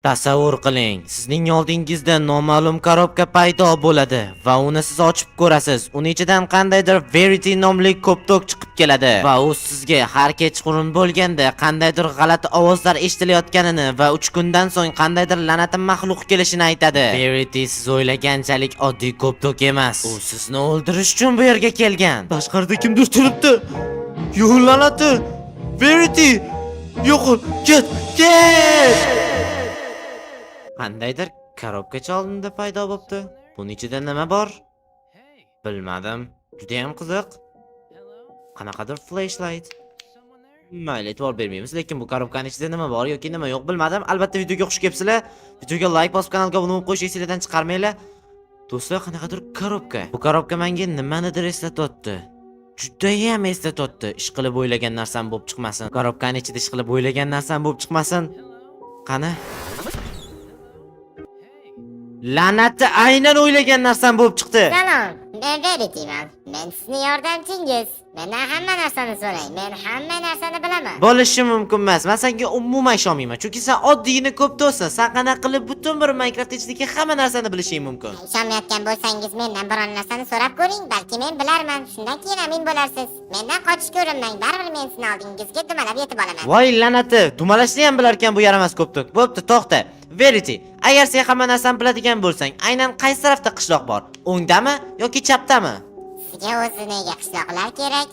Tasavvur qiling, sizning oldingizda noma'lum korobka paydo bo'ladi va uni siz ochib ko'rasiz. Uning ichidan qandaydir Verity nomli ko'ptok chiqib keladi va u sizga har kechqurun bo'lganda qandaydir g'alati ovozlar eshitilayotganini va 3 kundan so'ng qandaydir la'nati maxluq kelishini aytadi. Verity siz o'ylaganchalik oddiy ko'ptok emas. U sizni o'ldirish uchun bu yerga kelgan. Tashqarida kimdir turibdi. Yo'q la'nati. Verity, yo'qol, ket. Qandaydir korobkacha oldinda paydo bo'libdi. Buning ichida nima bor? Bilmadim. Juda ham qiziq. Qanaqadir flashlight. Mayli, e'tibor bermaymiz, lekin bu korobkaning ichida nima bor yoki nima yo'q bilmadim. Albatta videoga xush kelibsizlar. Videoga like bosib, kanalga obuna bo'lib qo'yish esingizdan chiqarmanglar. Do'stlar, qanaqadir korobka. Bu korobka menga nimanidir eslatyapti. Juda ham eslatyapti. Ish qilib o'ylagan narsam bo'lib chiqmasin. Korobkaning ichida ish qilib o'ylagan narsam bo'lib chiqmasin. Qani? La'nati aynan o'ylagan narsam bo'lib chiqdi. Salom, men Verityman. Men sizning yordamchingiz. Mendan hamma narsani so'rang. Men hamma narsani bilaman. Bo'lishi mumkin emas. Men senga umuman ishonmayman. Chunki sen oddiygina ko'p do'stsan. Sen qanaqa qilib butun bir Minecraft ichidagi hamma narsani bilishing mumkin. Ishonmayotgan bo'lsangiz mendan biron narsani so'rab ko'ring, balki men bilarman. Shundan keyin amin bo'larsiz. Mendan qochishga urinmang. Baribir men sizning oldingizga dumalab yetib olaman. Voy la'nati, dumalashni ham bilar ekan bu yaramas ko'ptok. Bo'pti, to'xta. Verity, agar sen hamma narsani biladigan bo'lsang, aynan qaysi tarafda qishloq bor? O'ngdami yoki chapdami? Sizga o'zi nega qishloqlar kerak?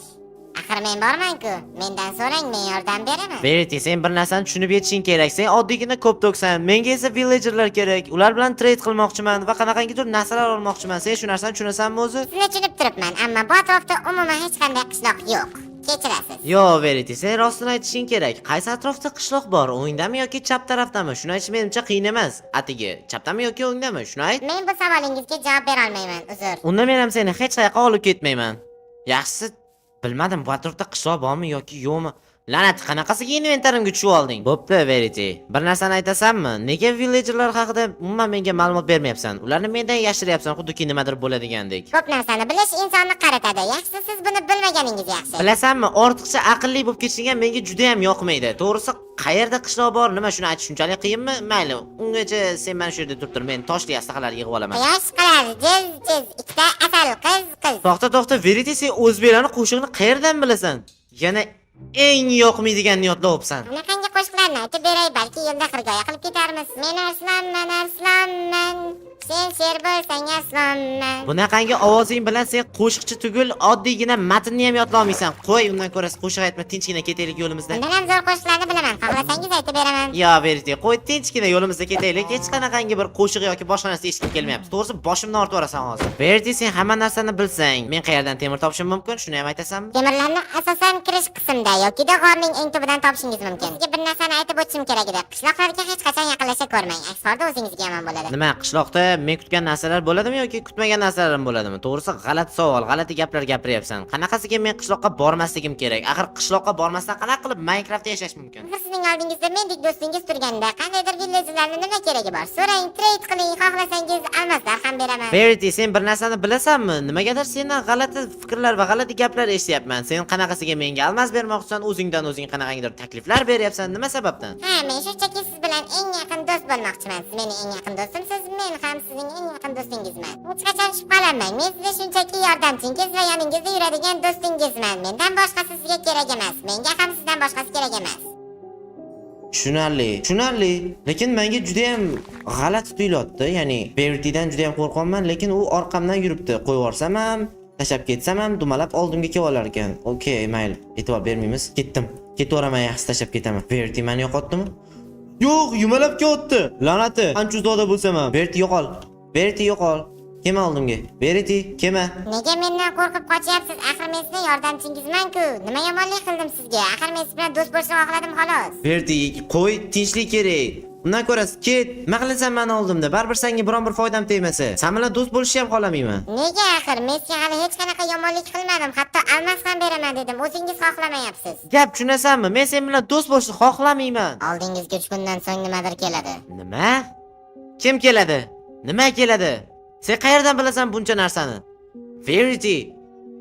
Axir men borman-ku. Mendan so'rang, men yordam beraman. Verity, sen bir narsani tushunib yetishing kerak. Sen oddiygina ko'ptoksan. Menga esa villagerlar kerak. Ular bilan trade qilmoqchiman va qanaqangidir narsalar olmoqchiman. Sen shu narsani tushunasanmi o'zi? Sizni tushunib turibman, ammo bu atrofda umuman hech qanday qishloq yo'q. Kechirasiz. Yo'q, Verity, sen rostini aytishing kerak. Qaysi atrofda qishloq bor? O'ngdami yoki chap tarafdami? Shuni aytish menimcha qiyin emas. Atigi, chapdami yoki o'ngdami? Shuni ayt. Men bu savolingizga javob bera olmayman, uzr. Unda men ham seni hech qayerga olib ketmayman. Yaxshisi, bilmadim, bu atrofda qishloq bormi yoki yo'qmi? La'nat, qanaqasiga inventarimga tushib olding? Bo'pti, Verity. Bir narsani aytasanmi? Nega villagerlar haqida umuman menga ma'lumot bermayapsan? Ularni mendan yashiryapsan, xuddiki nimadir bo'ladigandek. Ko'p narsani bilish insonni qaratadi. Yaxshisi siz buni bilmaganingiz yaxshi. Bilasanmi, ortiqcha aqlli bo'lib ketishing ham menga juda ham yoqmaydi. To'g'risi, qayerda qishloq bor, nima shuni aytish shunchalik qiyinmi? Mayli, ungacha sen mana shu yerda turib tur, men toshli astaxalar yig'ib olaman. Quyosh qiladi, jiz, ikkita asal qiz. To'xta, Verity, sen o'zbeklarning qo'shig'ini qayerdan bilasan? Yana eng yoqmaydigan niyatla o'psan. Bunaqangi qo'shiqlarni aytib beray, balki yo'lda xirgoya qilib ketarmiz. Men arslonman. Sen sher bo'lsang arslonman. Bunaqangi ovozing bilan sen qo'shiqchi tugul, oddiygina matnni ham yodla olmaysan. Qo'y, undan ko'ra qo'shiq aytma, tinchgina ketaylik yo'limizda. Undan ham zo'r qo'shiqlarni bilaman. Xohlasangiz aytib beraman. Yo, Verity, qo'y, tinchgina yo'limizda ketaylik. Hech qanaqangi bir qo'shiq yoki boshqa narsa eshitib kelmayapti. To'g'risi, boshimni ortib orasan hozir. Verity, sen hamma narsani bilsang, men qayerdan temir topishim mumkin? Shuni ham aytasanmi? Temirlarni asosan kirish qismida yoki g'orning eng tubidan topishingiz mumkin. Sizga bir narsani aytib o'tishim kerak edi. Qishloqlarga hech qachon yaqinlasha ko'rmang. Aks holda o'zingizga yomon bo'ladi. Nima, qishloqda men kutgan narsalar bo'ladimi yoki kutmagan narsalar bo'ladimi? To'g'risi, g'alati savol, g'alati gaplar gapiryapsan. Qanaqasiga men qishloqqa bormasligim kerak? Axir qishloqqa bormasdan qanaqa qilib Minecraftda yashash mumkin? Sizning oldingizda mendek do'stingiz turganda qandaydir villagerlarni nima keragi bor? So'rang, trade qiling, xohlasangiz almaslar ham beraman. Verity, sen bir narsani bilasanmi? Nimagadir sendan g'alati fikrlar va g'alati gaplar eshityapman. Sen qanaqasiga menga almas bermoqchisan, o'zingdan o'zing qanaqangidir takliflar beryapsan, nima sababdan? Ha, men shunchaki siz bilan eng yaqin do'st bo'lmoqchiman. Siz mening eng yaqin do'stimsiz, men ham sizning eng yaqin do'stingizman. Hech qachon shubhalanmang. Men sizga shunchaki yordamchingiz va yoningizda yuradigan do'stingizman. Mendan boshqasi sizga kerak emas. Menga ham sizdan boshqasi kerak emas. Tushunarli. Lekin menga juda ham g'alati tuyulyapti. Ya'ni Veritydan juda ham qo'rqaman, lekin u orqamdan yuribdi. Qo'yib yuborsam ham, tashab ketsam ham dumalab oldimga kelib olar ekan. Okey, mayli. E'tibor bermaymiz. Ketdim. Ketaveraman, yaxshi tashab ketaman. Verity meni yo'qotdimi? Yo'q, yumalab kelyapti. La'nati. Qancha uzoqda bo'lsam ham. Verity yo'qol. Kelma oldimga. Verity, kelma. Nega mendan qo'rqib qochyapsiz? Axir men sizning yordamchingizman-ku. Nima yomonlik qildim sizga? Axir men siz bilan do'st bo'lishni xohladim xolos. Verity, qo'y, tinchlik kerak. Undan ko'ra ket. Nima qilasan meni oldimda? Baribir senga biron bir foydam tegmasa. Sen bilan do'st bo'lishni ham xohlamayman. Nega axir? Men sizga hali hech qanaqa yomonlik qilmadim. Hatto almas ham beraman dedim. O'zingiz xohlamayapsiz. Gap tushunasanmi? Men sen bilan do'st bo'lishni xohlamayman. Oldingizga 3 kundan so'ng nimadir keladi. Nima? Kim keladi? Nima keladi? Sen qayerdan bilasan buncha narsani? Verity,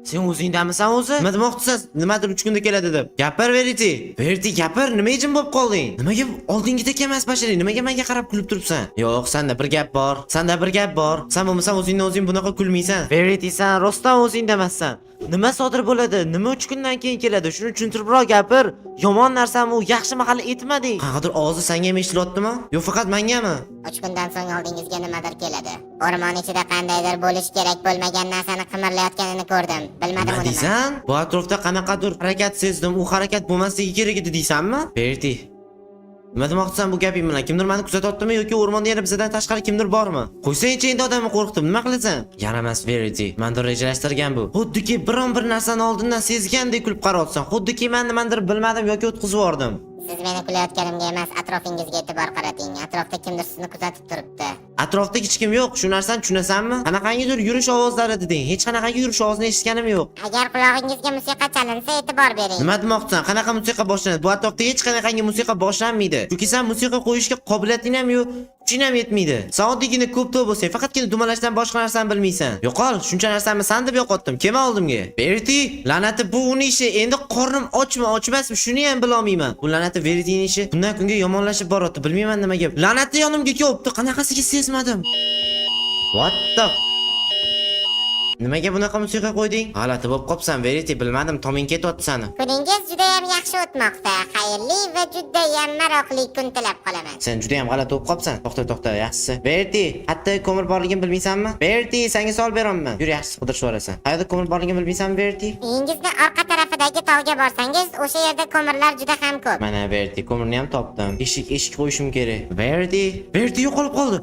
Sen o'zingdamisan o'zi? Nima demoqchisan? Nimadir 3 kunda keladi deb. Gapir Verity. Verity gapir, nima jim bo'lib qolding? Nimaga oldingidek emas bashari? Nimaga menga qarab kulib turibsan? Yo'q, senda bir gap bor. Senda bir gap bor. Sen bo'lmasang o'zingdan o'zing bunaqa kulmaysan. Verity, sen rostdan o'zingdamassan. Nima sodir bo'ladi? Nima 3 kundan keyin keladi? Shuni tushuntiribroq gapir. Yomon narsami u? Yaxshi mahal aytmading. Qanaqadir og'zi senga ham eshitilyaptimi? Yo faqat mengami? 3 kundan so'ng oldingizga nimadir keladi. O'rmon ichida qandaydir bo'lish kerak bo'lmagan narsani qimirlayotganini ko'rdim. Bilmadim Nima uni. deysan? Bu atrofda qanaqadir harakat sezdim. U harakat bo'lmasligi kerak edi deysanmi? Verity. Nima demoqchisan bu gaping bilan? Kimdir meni kuzatyaptimi yoki o'rmonda yana bizdan tashqari kimdir bormi? Qo'ysang-chi endi odamni qo'rqitib, nima qilasan? Yaramas Verity. Menda rejalashtirgan bu. Xuddiki biron bir narsani oldindan sezgandek kulib qarayotsan. Xuddiki men nimadir bilmadim yoki o'tkazib yubordim. Siz meni kulayotganimga emas, atrofingizga e'tibor qarating. Atrofda kimdir sizni kuzatib turibdi. Atrofda hech kim yo'q. Shu narsani tushunasanmi? Qanaqangidir yurish ovozlari deding. Hech qanaqangi yurish ovozini eshitganim yo'q. Agar qulog'ingizga musiqa chalinsa, e'tibor bering. Nima demoqchisan? Qanaqa musiqa boshlanadi? Bu atrofda hech qanaqangi musiqa boshlanmaydi. Chunki sen musiqa qo'yishga qobiliyating ham yo'q, kuching ham yetmaydi. Sen oddiygina ko'p bo'lsang, faqatgina dumalashdan boshqa narsani bilmaysan. Yo'qol, shuncha narsani san deb yo'qotdim. Kelma oldimga. Verity, la'nati bu uning ishi. Endi qornim ochmi, ochmasmi, shuni ham bila olmayman. Bu la'nati Verityning ishi kundan kunga yomonlashib boryapti. Bilmayman nimaga. La'nati yonimga kelibdi. Qanaqasiga sezmadim. What the? Nimaga bunaqa musiqa qo'yding? G'alati bo'lib qopsan, Verity, bilmadim, toming ketyapti seni. Kuningiz juda ham yaxshi o'tmoqda. Xayrli va juda ham maroqli kun tilab qolaman. Sen juda ham g'alati bo'lib qopsan. To'xta, yaxshisi. Verity, hatto ko'mir borligini bilmaysanmi? Verity, senga savol beraman. Yur, yaxshisi, qidirishib orasan. Qayerda ko'mir borligini bilmaysanmi, Verity? Uyingizni orqa tarafidagi tog'ga borsangiz, o'sha yerda ko'mirlar juda ham ko'p. Mana Verity, ko'mirni ham topdim. Eshik qo'yishim kerak. Verity yo'qolib qoldi.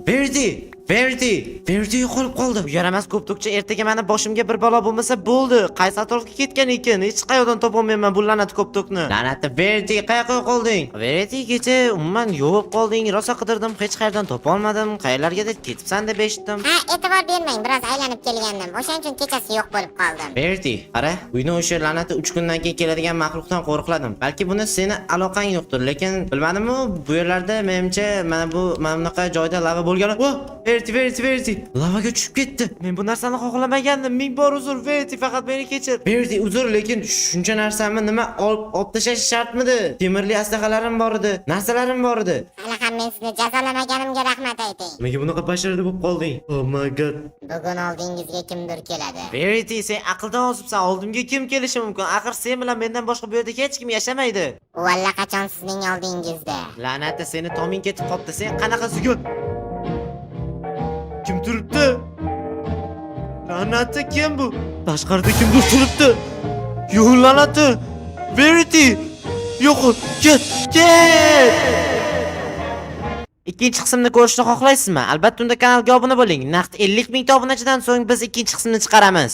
Verity yo'qolib qoldi. Bu yaramas ko'ptukcha ertaga meni boshimga bir balo bo'lmasa bo'ldi. Qaysi atrofga ketgan ekan? Hech qayerdan topolmayman bu la'nat ko'ptukni. La'natli Verity, qayerga qolding? Verity, kecha umuman yo'q qolding. Rosa qidirdim, hech qayerdan topolmadim. Qayerlargadir ketibsan deb eshitdim. Ha, e'tibor bermang, biroz aylanib kelgandim. O'shaning uchun kechasi yo'q bo'lib qoldim. Verity, qara, uyni o'sha la'nati 3 kundan keyin keladigan maxluqdan qo'rqladim. Balki buni seni aloqang yo'qdir, lekin bilmadimmi, bu yerlarda menimcha mana bunaqa joyda lava bo'lgani. Voh, Verity, lavaga tushib ketdi. Men bu narsani xohlamagandim. Ming bor uzr, Verity, faqat meni kechir. Verity, uzr, lekin shuncha narsamni nima olib tashlash shartmidi? Temirli aslahalarim bor edi, narsalarim bor edi. Hali ham men sizni jazolamaganimga rahmat ayting. Nimaga bunaqa basharada bo'lib qolding? Oh my god. Bugun oldingizga kimdir keladi. Verity, sen aqldan ozibsan. Oldimga kim kelishi mumkin? Axir sen bilan mendan boshqa bu yerda hech kim yashamaydi. U allaqachon sizning oldingizda. La'nati, seni toming ketib qopti. Sen qanaqa sugur? Kim turibdi? La'nati, kim bu? Tashqarida kimdir turibdi? Yo'q, la'nati. Verity, yo'qol, ket. Ikkinchi qismni ko'rishni xohlaysizmi? Albatta unda kanalga obuna bo'ling. Naqd 50 ming obunachidan so'ng biz ikkinchi qismni chiqaramiz.